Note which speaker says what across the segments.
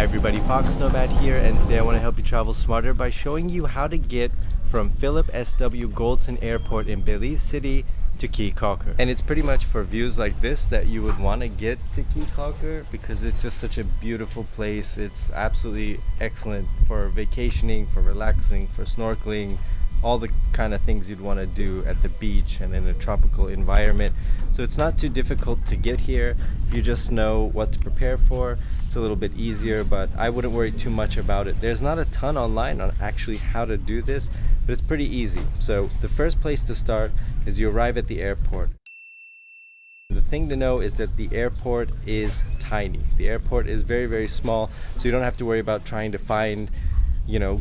Speaker 1: Hi everybody, foXnoMad here, and today I want to help you travel smarter by showing you how to get from Philip S.W. Goldson Airport in Belize City to Caye Caulker. And it's pretty much for views like this that you would want to get to Caye Caulker because it's just such a beautiful place. It's absolutely excellent for vacationing, for relaxing, for snorkeling, all the kind of things you'd want to do at the beach and in a tropical environment. So it's not too difficult to get here if you just know what to prepare for. It's a little bit easier, but I wouldn't worry too much about it. There's not a ton online on actually how to do this, but it's pretty easy. So the first place to start is you arrive at the airport. The thing to know is that the airport is tiny. The airport is very, very small, so you don't have to worry about trying to find,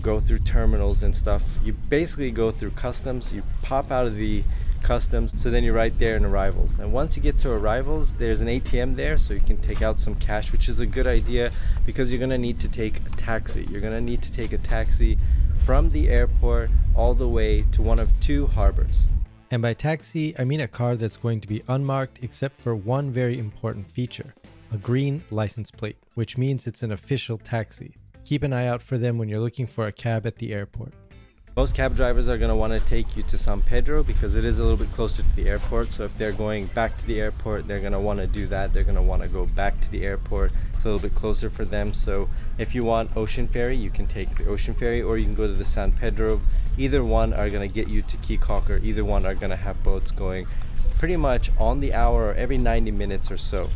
Speaker 1: go through terminals and stuff. You basically go through customs, you pop out of the customs, so then you're right there in arrivals. And once you get to arrivals, there's an ATM there, so you can take out some cash, which is a good idea because you're gonna need to take a taxi. You're gonna need to take a taxi from the airport all the way to one of two harbors.
Speaker 2: And by taxi, I mean a car that's going to be unmarked except for one very important feature, a green license plate, which means it's an official taxi. Keep an eye out for them when you're looking for a cab at the airport.
Speaker 1: Most cab drivers are going to want to take you to San Pedro because it is a little bit closer to the airport. So if they're going back to the airport, they're going to want to do that. They're going to want to go back to the airport. It's a little bit closer for them. So if you want Ocean Ferry, you can take the Ocean Ferry, or you can go to the San Pedro. Either one are going to get you to Caye Caulker. Either one are going to have boats going pretty much on the hour or every 90 minutes or so.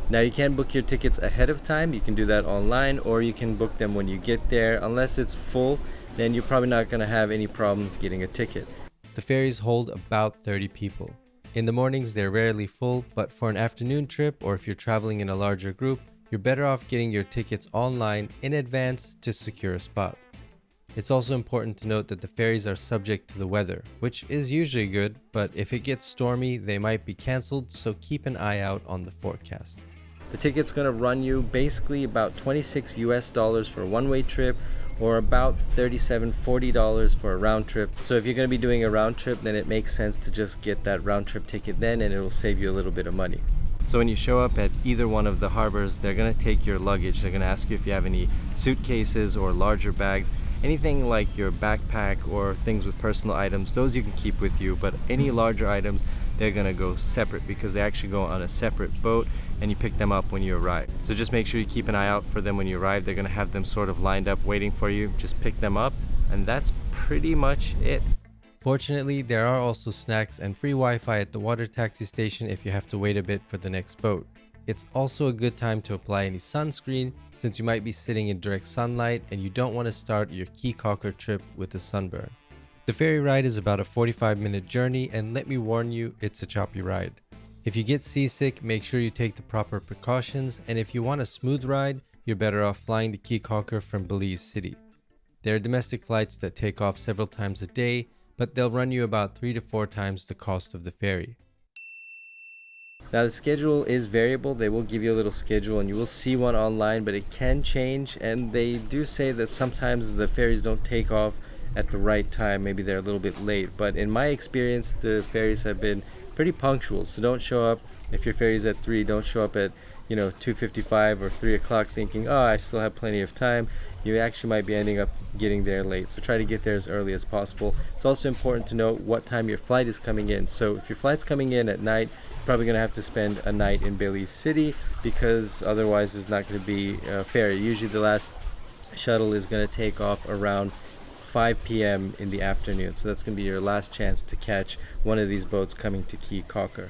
Speaker 1: Now you can book your tickets ahead of time. You can do that online, or you can book them when you get there. Unless it's full, then you're probably not going to have any problems getting a ticket.
Speaker 2: The ferries hold about 30 people. In the mornings they're rarely full, but for an afternoon trip or if you're traveling in a larger group, you're better off getting your tickets online in advance to secure a spot. It's also important to note that the ferries are subject to the weather, which is usually good, but if it gets stormy, they might be cancelled, so keep an eye out on the forecast.
Speaker 1: The ticket's going to run you basically about $26 for a one-way trip, or about $40 for a round trip. So if you're going to be doing a round trip, then it makes sense to just get that round trip ticket then, and it will save you a little bit of money. So when you show up at either one of the harbors, they're going to take your luggage. They're going to ask you if you have any suitcases or larger bags. Anything like your backpack or things with personal items, those you can keep with you, but any larger items, they're going to go separate because they actually go on a separate boat and you pick them up when you arrive. So just make sure you keep an eye out for them when you arrive. They're going to have them sort of lined up waiting for you. Just pick them up, and that's pretty much it.
Speaker 2: Fortunately, there are also snacks and free Wi-Fi at the water taxi station if you have to wait a bit for the next boat. It's also a good time to apply any sunscreen since you might be sitting in direct sunlight and you don't want to start your Caye Caulker trip with a sunburn. The ferry ride is about a 45-minute journey, and let me warn you, it's a choppy ride. If you get seasick, make sure you take the proper precautions, and if you want a smooth ride, you're better off flying to Caye Caulker from Belize City. There are domestic flights that take off several times a day, but they'll run you about 3 to 4 times the cost of the ferry.
Speaker 1: Now the schedule is variable. They will give you a little schedule and you will see one online, but it can change, and they do say that sometimes the ferries don't take off at the right time. Maybe they're a little bit late, but in my experience the ferries have been pretty punctual. So don't show up if your ferry's at 3, don't show up at 2:55 or 3 o'clock thinking, oh, I still have plenty of time. You actually might be ending up getting there late, so try to get there as early as possible. It's also important to know what time your flight is coming in. So if your flight's coming in at night, you're probably going to have to spend a night in Belize City because otherwise there's not going to be a ferry. Usually the last shuttle is going to take off around 5 p.m. in the afternoon, so that's going to be your last chance to catch one of these boats coming to Caye Caulker.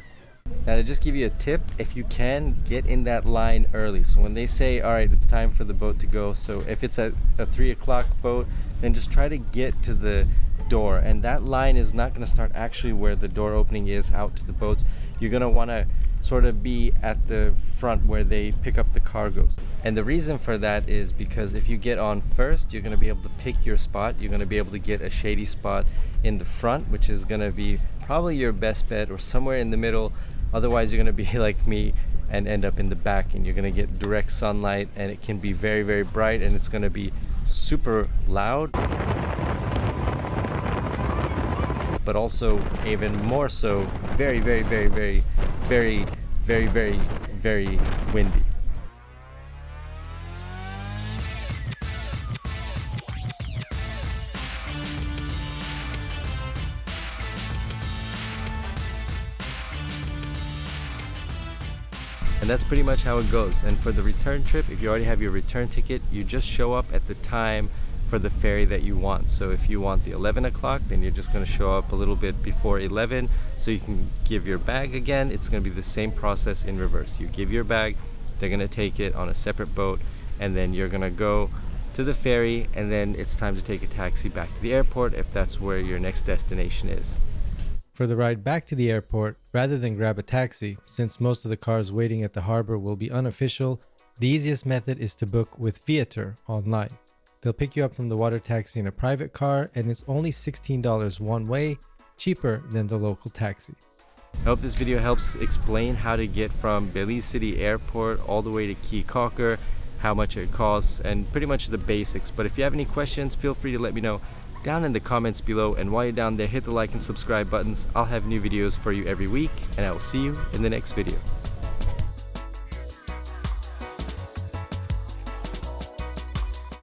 Speaker 1: Now to just give you a tip, if you can, get in that line early. So when they say, all right, it's time for the boat to go, so if it's a 3 o'clock boat, then just try to get to the door, and that line is not going to start actually where the door opening is out to the boats. You're going to want to sort of be at the front where they pick up the cargoes. And the reason for that is because if you get on first, you're going to be able to pick your spot. You're going to be able to get a shady spot in the front, which is going to be probably your best bet, or somewhere in the middle. Otherwise you're going to be like me and end up in the back, and you're going to get direct sunlight, and it can be very, very bright, and it's going to be super loud, but also even more so very, very, very, very, very, very, very, very windy. And that's pretty much how it goes. And for the return trip, if you already have your return ticket, you just show up at the time for the ferry that you want. So if you want the 11 o'clock, then you're just going to show up a little bit before 11 so you can give your bag again. It's going to be the same process in reverse. You give your bag, they're going to take it on a separate boat, and then you're going to go to the ferry, and then it's time to take a taxi back to the airport if that's where your next destination is.
Speaker 2: For the ride back to the airport, rather than grab a taxi, since most of the cars waiting at the harbor will be unofficial, the easiest method is to book with Viator online. They'll pick you up from the water taxi in a private car, and it's only $16 one way, cheaper than the local taxi.
Speaker 1: I hope this video helps explain how to get from Belize City Airport all the way to Caye Caulker, how much it costs, and pretty much the basics. But if you have any questions, feel free to let me know down in the comments below, and while you're down there, hit the like and subscribe buttons. I'll have new videos for you every week, and I will see you in the next video.